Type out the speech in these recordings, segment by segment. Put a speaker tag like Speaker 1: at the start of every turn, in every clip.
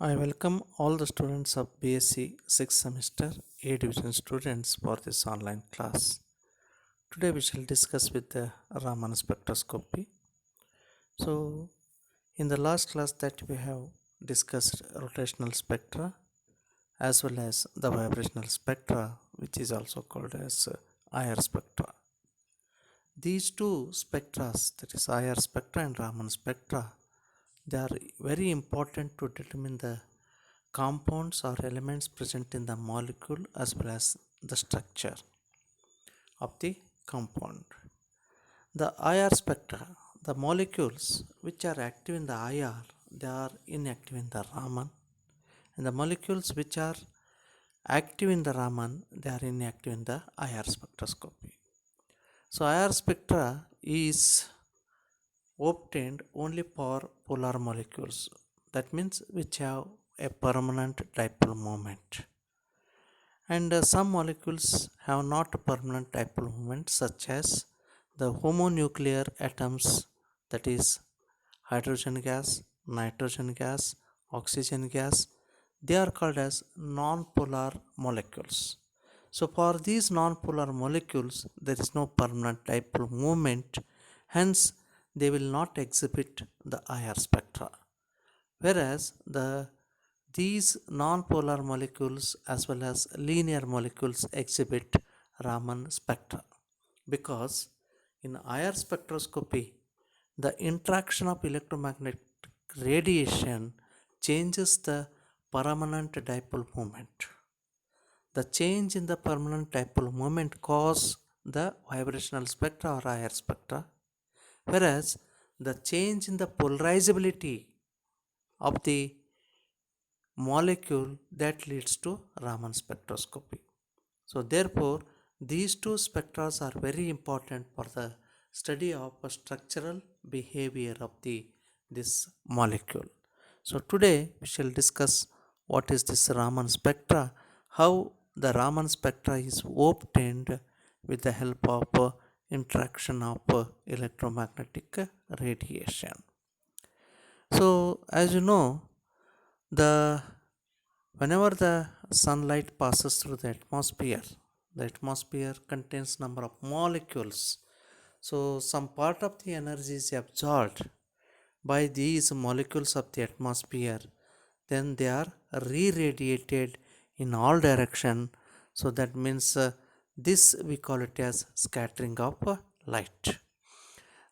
Speaker 1: I welcome all the students of BSc 6th semester A division students for this online class. Today we shall discuss with the Raman spectroscopy. So in the last class that we have discussed rotational spectra as well as the vibrational spectra, which is also called as IR spectra. These two spectras, that is IR spectra and Raman spectra, they are very important to determine the compounds or elements present in the molecule as well as the structure of the compound. The IR spectra, the molecules which are active in the IR, they are inactive in the Raman, and the molecules which are active in the Raman, they are inactive in the IR spectroscopy. So IR spectra is obtained only for polar molecules, that means which have a permanent dipole moment. And some molecules have not a permanent dipole moment, such as the homonuclear atoms, that is hydrogen gas, nitrogen gas, oxygen gas. They are called as non-polar molecules. So for these non-polar molecules, there is no permanent dipole moment, hence they will not exhibit the IR spectra. Whereas these non-polar molecules as well as linear molecules exhibit Raman spectra, because in IR spectroscopy the interaction of electromagnetic radiation changes the permanent dipole moment. The change in the permanent dipole moment causes the vibrational spectra or IR spectra, whereas the change in the polarizability of the molecule that leads to Raman spectroscopy. So therefore, these two spectra are very important for the study of structural behavior of this molecule. So today we shall discuss what is this Raman spectra, how the Raman spectra is obtained with the help of interaction of electromagnetic radiation. So as you know, the whenever the sunlight passes through the atmosphere contains number of molecules. So some part of the energy is absorbed by these molecules of the atmosphere. Then they are re-radiated in all direction. So that means this we call it as scattering of light.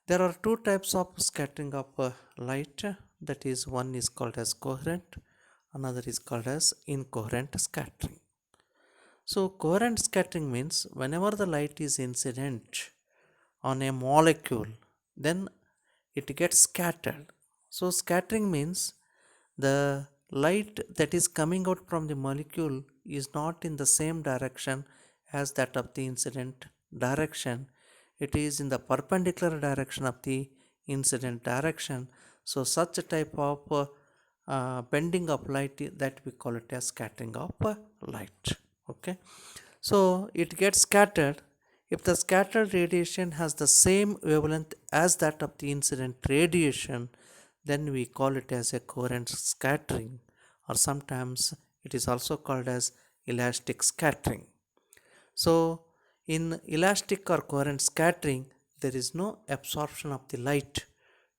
Speaker 1: There are two types of scattering of light. That is, one is called as coherent, another is called as incoherent scattering. So coherent scattering means whenever the light is incident on a molecule, then it gets scattered. So scattering means the light that is coming out from the molecule is not in the same direction as that of the incident direction. It is in the perpendicular direction of the incident direction. So such a type of bending of light, that we call it as scattering of light. Okay, so it gets scattered. If the scattered radiation has the same wavelength as that of the incident radiation, then we call it as a coherent scattering, or sometimes it is also called as elastic scattering. So in elastic or coherent scattering, there is no absorption of the light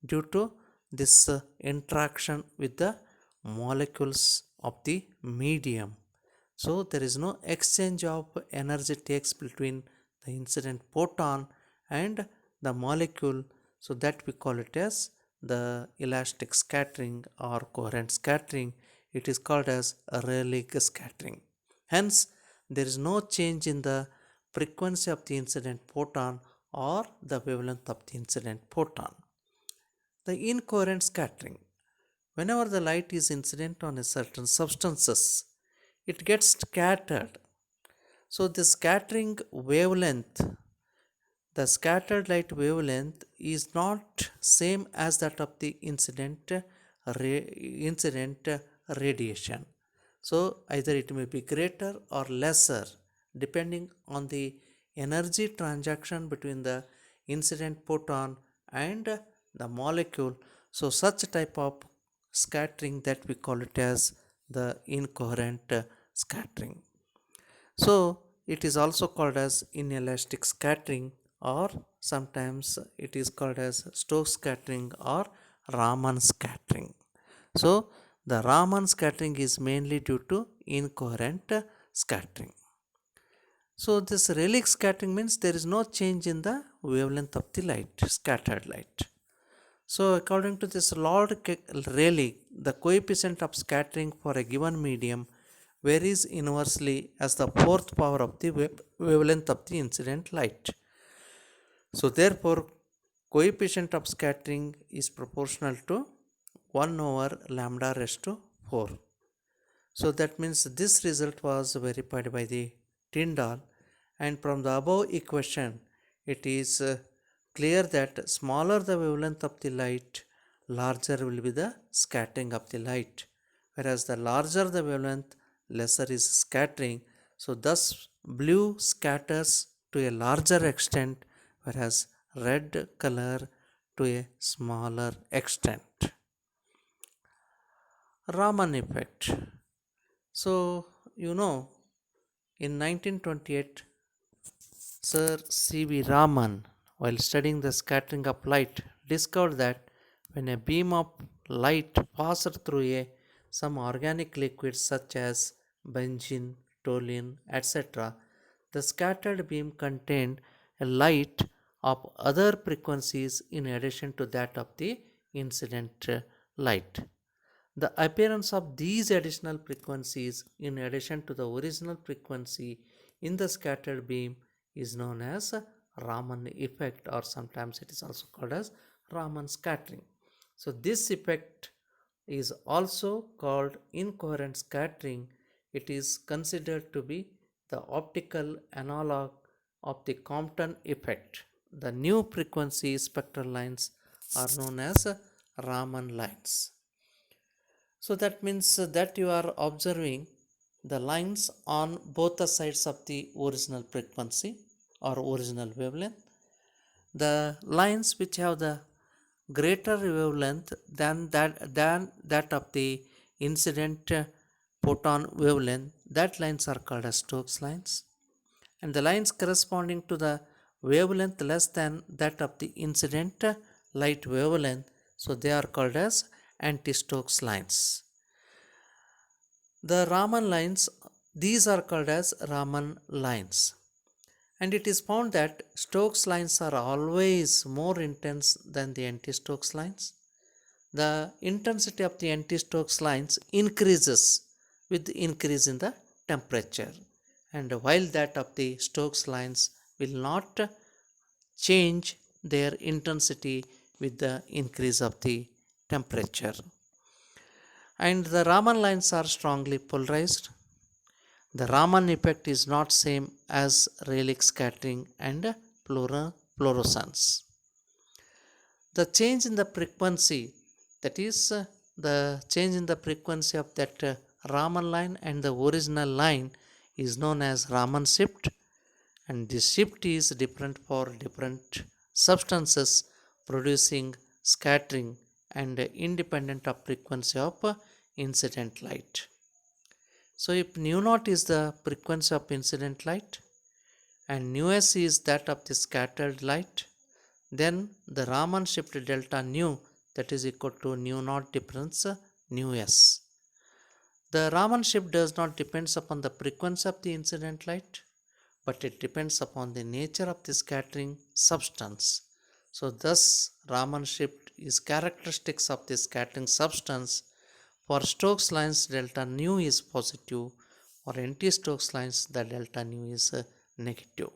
Speaker 1: due to this interaction with the molecules of the medium. So there is no exchange of energy takes between the incident photon and the molecule. So that we call it as the elastic scattering or coherent scattering. It is called as a Rayleigh scattering. Hence, there is no change in the frequency of the incident photon or the wavelength of the incident photon. The incoherent scattering. Whenever the light is incident on a certain substances, it gets scattered. So the scattering wavelength, the scattered light wavelength is not same as that of the incident radiation. So either it may be greater or lesser depending on the energy transaction between the incident photon and the molecule. So such type of scattering that we call it as the incoherent scattering. So it is also called as inelastic scattering, or sometimes it is called as Stokes scattering or Raman scattering. So the Raman scattering is mainly due to incoherent scattering. So this relic scattering means there is no change in the wavelength of the light, scattered light. So according to this Lord Rayleigh, the coefficient of scattering for a given medium varies inversely as the fourth power of the wavelength of the incident light. So therefore, coefficient of scattering is proportional to 1 over lambda raised to 4. So that means this result was verified by the Tyndall, and from the above equation it is clear that smaller the wavelength of the light, larger will be the scattering of the light, whereas the larger the wavelength, lesser is scattering. So thus blue scatters to a larger extent, whereas red color to a smaller extent. Raman effect. So, in 1928, Sir C.V. Raman, while studying the scattering of light, discovered that when a beam of light passed through some organic liquids such as benzene, toluene, etc., the scattered beam contained a light of other frequencies in addition to that of the incident light. The appearance of these additional frequencies in addition to the original frequency in the scattered beam is known as Raman effect, or sometimes it is also called as Raman scattering. So this effect is also called incoherent scattering. It is considered to be the optical analog of the Compton effect. The new frequency spectral lines are known as Raman lines. So that means that you are observing the lines on both the sides of the original frequency or original wavelength. The lines which have the greater wavelength than that of the incident photon wavelength, that lines are called as Stokes lines, and the lines corresponding to the wavelength less than that of the incident light wavelength, so they are called as anti-Stokes lines. The Raman lines, these are called as Raman lines, and it is found that Stokes lines are always more intense than the anti-Stokes lines. The intensity of the anti-Stokes lines increases with the increase in the temperature, and while that of the Stokes lines will not change their intensity with the increase of the temperature. And the Raman lines are strongly polarized. The Raman effect is not same as Rayleigh scattering and fluorescence. The change in the frequency, that is the change in the frequency of that Raman line and the original line, is known as Raman shift, and this shift is different for different substances producing scattering and independent of frequency of incident light. So if nu naught is the frequency of incident light and nu s is that of the scattered light, then the Raman shift delta nu, that is equal to nu naught difference nu s. The Raman shift does not depends upon the frequency of the incident light, but it depends upon the nature of the scattering substance. So thus Raman shift is characteristics of the scattering substance. For Stokes lines, delta nu is positive. For anti-Stokes lines, the delta nu is negative.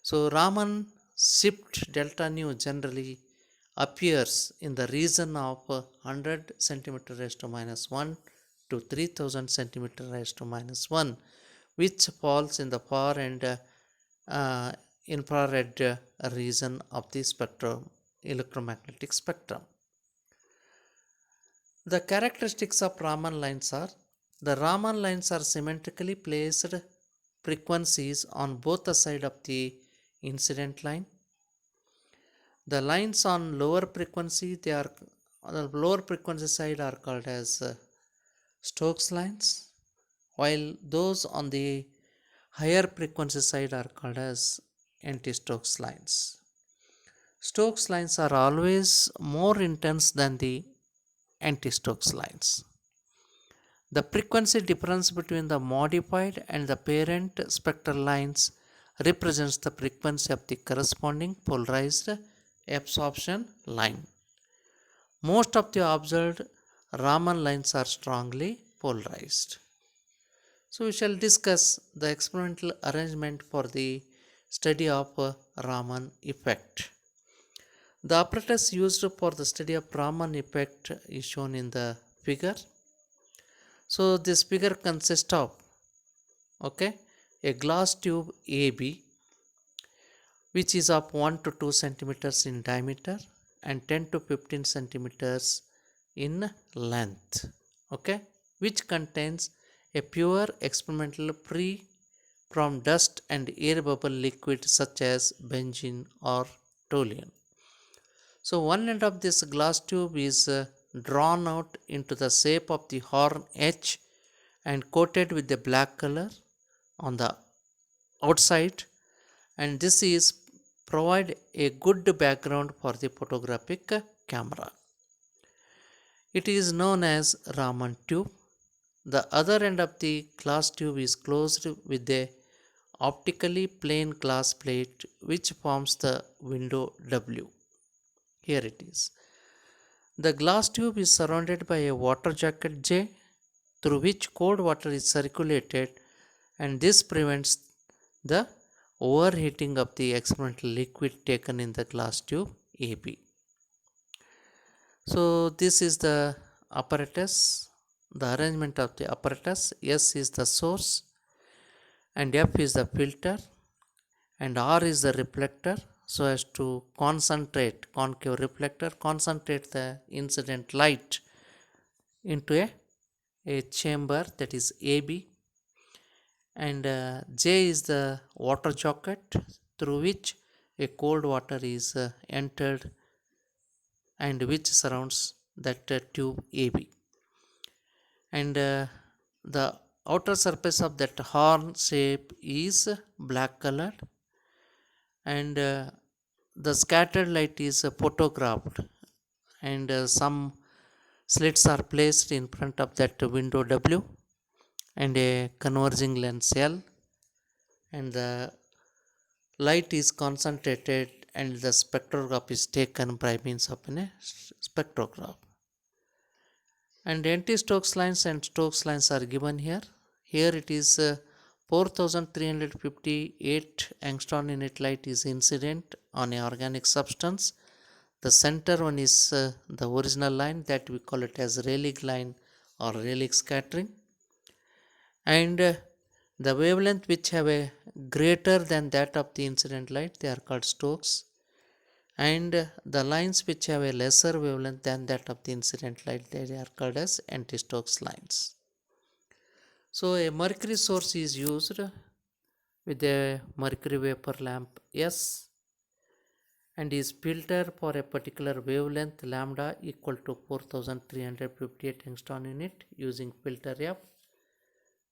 Speaker 1: So Raman shift delta nu generally appears in the region of 100 centimeter raised to minus 1 to 3000 centimeter raised to minus 1, which falls in the far and infrared region of the spectrum, electromagnetic spectrum. The characteristics of Raman lines are: the Raman lines are symmetrically placed frequencies on both the side of the incident line. The lines on lower frequency, they are on the lower frequency side are called as Stokes lines, while those on the higher frequency side are called as anti-Stokes lines. Stokes lines are always more intense than the anti-Stokes lines. The frequency difference between the modified and the parent spectral lines represents the frequency of the corresponding polarized absorption line. Most of the observed Raman lines are strongly polarized. So, we shall discuss the experimental arrangement for the study of Raman effect. The apparatus used for the study of Raman effect is shown in the figure. So, this figure consists of a glass tube AB, which is of 1 to 2 centimeters in diameter and 10 to 15 centimeters in length, which contains a pure experimental free from dust and air bubble liquid such as benzene or toluene. So one end of this glass tube is drawn out into the shape of the horn H and coated with the black color on the outside, and this is provide a good background for the photographic camera. It is known as Raman tube. The other end of the glass tube is closed with a optically plane glass plate which forms the window W. Here it is. The glass tube is surrounded by a water jacket J through which cold water is circulated, and this prevents the overheating of the experimental liquid taken in the glass tube AB. So this is the apparatus, the arrangement of the apparatus. S is the source and F is the filter and R is the reflector, so as to concentrate, concave reflector, concentrate the incident light into a chamber, that is AB, and J is the water jacket through which a cold water is entered and which surrounds that tube AB. And the outer surface of that horn shape is black colored, and the scattered light is photographed, and some slits are placed in front of that window W and a converging lens L, and the light is concentrated and the spectrograph is taken by means of a spectrograph. And anti-Stokes lines and Stokes lines are given here. Here it is 4358 angstrom unit light is incident on an organic substance. The center one is the original line, that we call it as Rayleigh line or Rayleigh scattering, and the wavelength which have a greater than that of the incident light, they are called Stokes, and the lines which have a lesser wavelength than that of the incident light, they are called as anti-Stokes lines. So a mercury source is used with a mercury vapor lamp S and is filtered for a particular wavelength lambda equal to 4358 angstrom unit using filter F.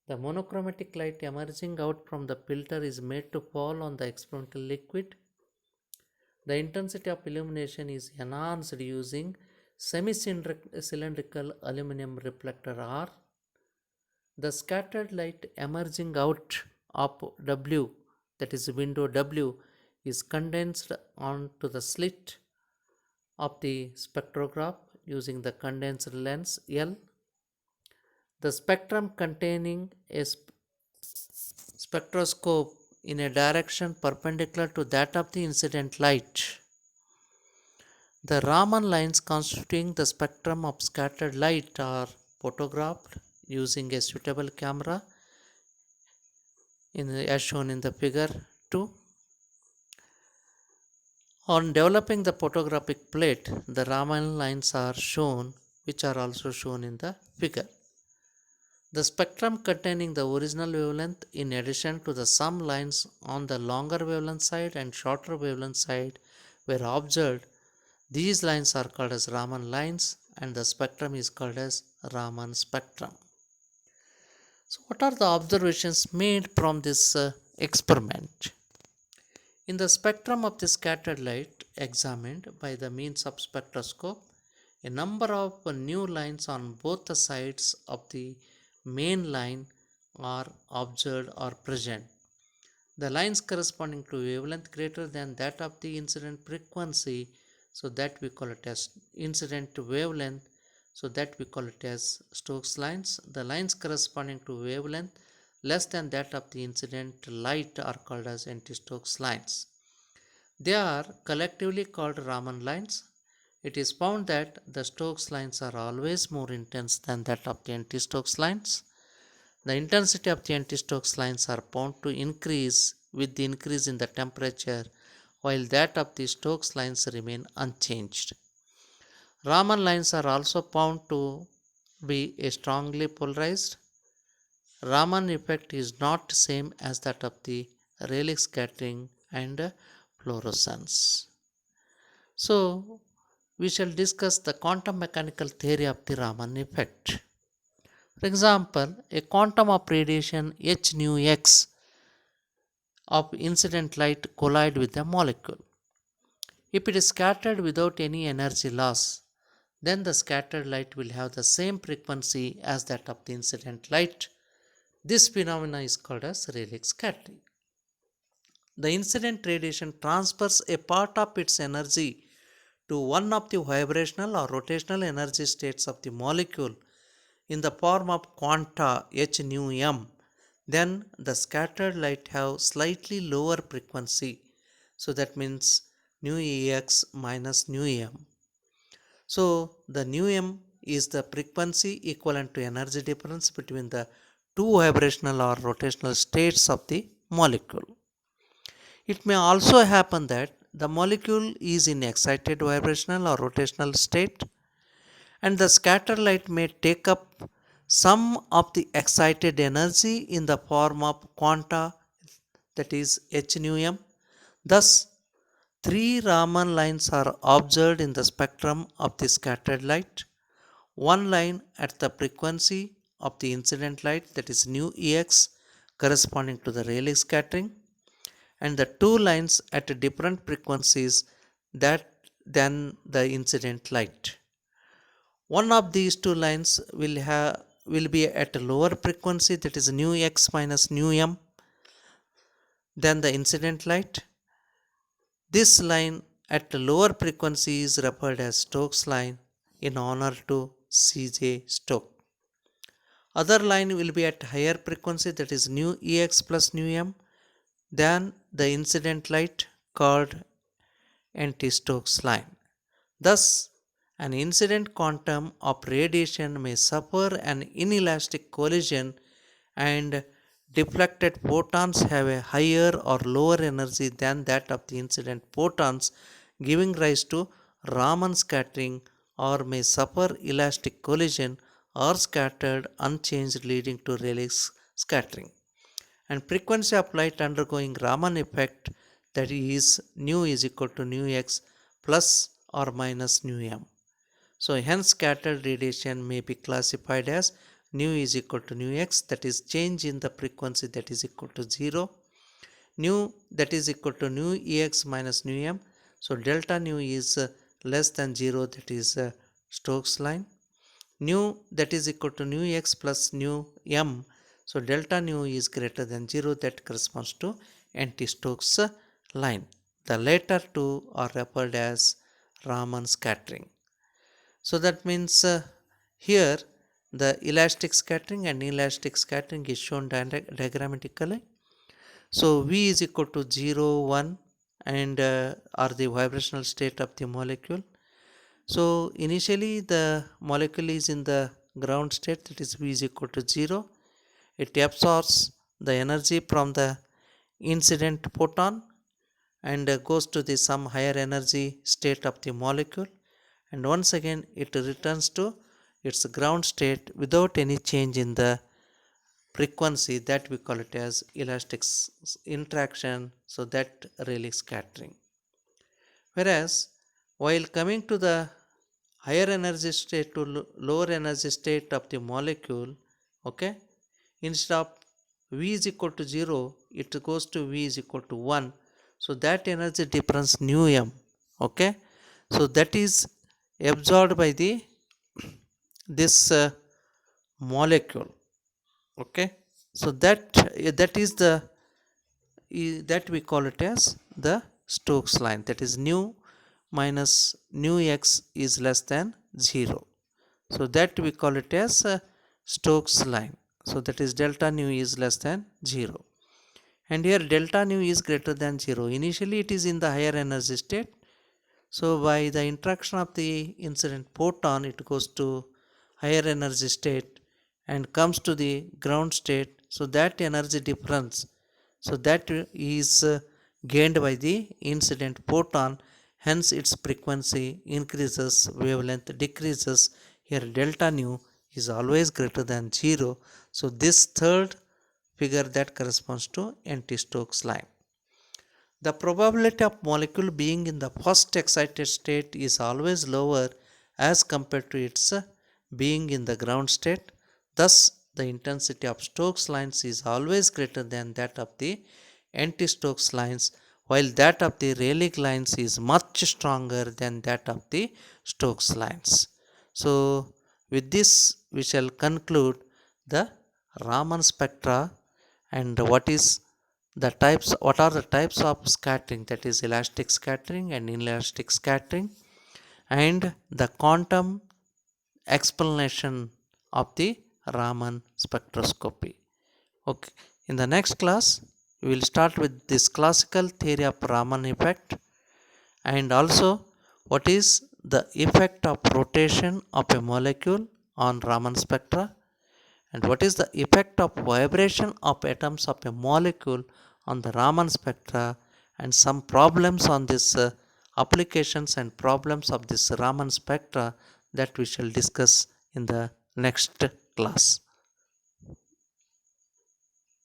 Speaker 1: The monochromatic light emerging out from the filter is made to fall on the experimental liquid. The intensity of illumination is enhanced using semi-cylindrical aluminum reflector R. The scattered light emerging out of W, that is window W, is condensed onto the slit of the spectrograph using the condensed lens L. The spectrum containing a spectroscope in a direction perpendicular to that of the incident light. The Raman lines constituting the spectrum of scattered light are photographed using a suitable camera as shown in the figure 2. On developing the photographic plate, the Raman lines are shown, which are also shown in the figure. The spectrum containing the original wavelength in addition to the some lines on the longer wavelength side and shorter wavelength side were observed. These lines are called as Raman lines and the spectrum is called as Raman spectrum. So what are the observations made from this experiment? In the spectrum of the scattered light examined by the means of spectroscope, a number of new lines on both the sides of the main line are observed or present. The lines corresponding to wavelength greater than that of the incident frequency, so that we call it as incident wavelength, so that we call it as Stokes lines. The lines corresponding to wavelength less than that of the incident light are called as anti-Stokes lines. They are collectively called Raman lines. It is found that the Stokes lines are always more intense than that of the anti-Stokes lines. The intensity of the anti-Stokes lines are found to increase with the increase in the temperature, while that of the Stokes lines remain unchanged. Raman lines are also found to be strongly polarized. Raman effect is not same as that of the Rayleigh scattering and fluorescence. So, we shall discuss the quantum mechanical theory of the Raman effect. For example, a quantum of radiation h nu x of incident light collide with a molecule. If it is scattered without any energy loss, then the scattered light will have the same frequency as that of the incident light. This phenomenon is called as Rayleigh scattering. The incident radiation transfers a part of its energy to one of the vibrational or rotational energy states of the molecule in the form of quanta h nu m. Then the scattered light have slightly lower frequency, so that means nu ex minus nu m. So the nu m is the frequency equivalent to energy difference between the two vibrational or rotational states of the molecule. It may also happen that the molecule is in excited vibrational or rotational state and the scattered light may take up some of the excited energy in the form of quanta, that is h nu m. Thus, three Raman lines are observed in the spectrum of the scattered light. One line at the frequency of the incident light, that is nu ex, corresponding to the Rayleigh scattering, and the two lines at different frequencies that than the incident light. One of these two lines will be at a lower frequency, that is nu x minus nu m, than the incident light. This line at a lower frequency is referred as Stokes line in honor to C.J. Stokes. Other line will be at higher frequency, that is nu ex plus nu m, than the incident light, called anti-Stokes line. Thus, an incident quantum of radiation may suffer an inelastic collision and deflected photons have a higher or lower energy than that of the incident photons, giving rise to Raman scattering, or may suffer elastic collision or scattered unchanged, leading to Rayleigh scattering. And frequency of light undergoing Raman effect, that is nu is equal to nu x plus or minus nu m. So hence scattered radiation may be classified as nu is equal to nu x, that is change in the frequency, that is equal to 0, nu that is equal to nu ex minus nu m. So delta nu is less than 0, that is Stokes line. Nu that is equal to nu x plus nu m. So delta nu is greater than 0, that corresponds to anti-Stokes line. The latter two are referred as Raman scattering. So that means here the elastic scattering and inelastic scattering is shown diagrammatically. So V is equal to 0, 1 and are the vibrational state of the molecule. So initially the molecule is in the ground state, that is V is equal to 0. It absorbs the energy from the incident photon and goes to the some higher energy state of the molecule, and once again it returns to its ground state without any change in the frequency, that we call it as elastic interaction, so that Rayleigh scattering. Whereas While coming to the higher energy state to lower energy state of the molecule, okay, instead of V is equal to 0, it goes to V is equal to 1. So that energy difference nu m, okay, so that is absorbed by the this molecule, okay. So that is the that we call it as the Stokes line, that is nu minus nu x is less than 0. So that we call it as Stokes line. So that is delta nu is less than 0. And here delta nu is greater than 0. Initially it is in the higher energy state. So by the interaction of the incident photon, it goes to higher energy state and comes to the ground state. So that energy difference, so that is gained by the incident photon, hence its frequency increases, wavelength decreases. Here delta nu is always greater than 0. So this third figure that corresponds to anti-Stokes line. The probability of molecule being in the first excited state is always lower as compared to its being in the ground state. Thus, the intensity of Stokes lines is always greater than that of the anti-Stokes lines, while that of the Rayleigh lines is much stronger than that of the Stokes lines. So, with this, we shall conclude the Raman spectra and what are the types of scattering, that is elastic scattering and inelastic scattering, and the quantum explanation of the Raman spectroscopy. Okay, in the next class we will start with this classical theory of Raman effect, and also what is the effect of rotation of a molecule on Raman spectra, and what is the effect of vibration of atoms of a molecule on the Raman spectra, and some problems on this applications and problems of this Raman spectra that we shall discuss in the next class.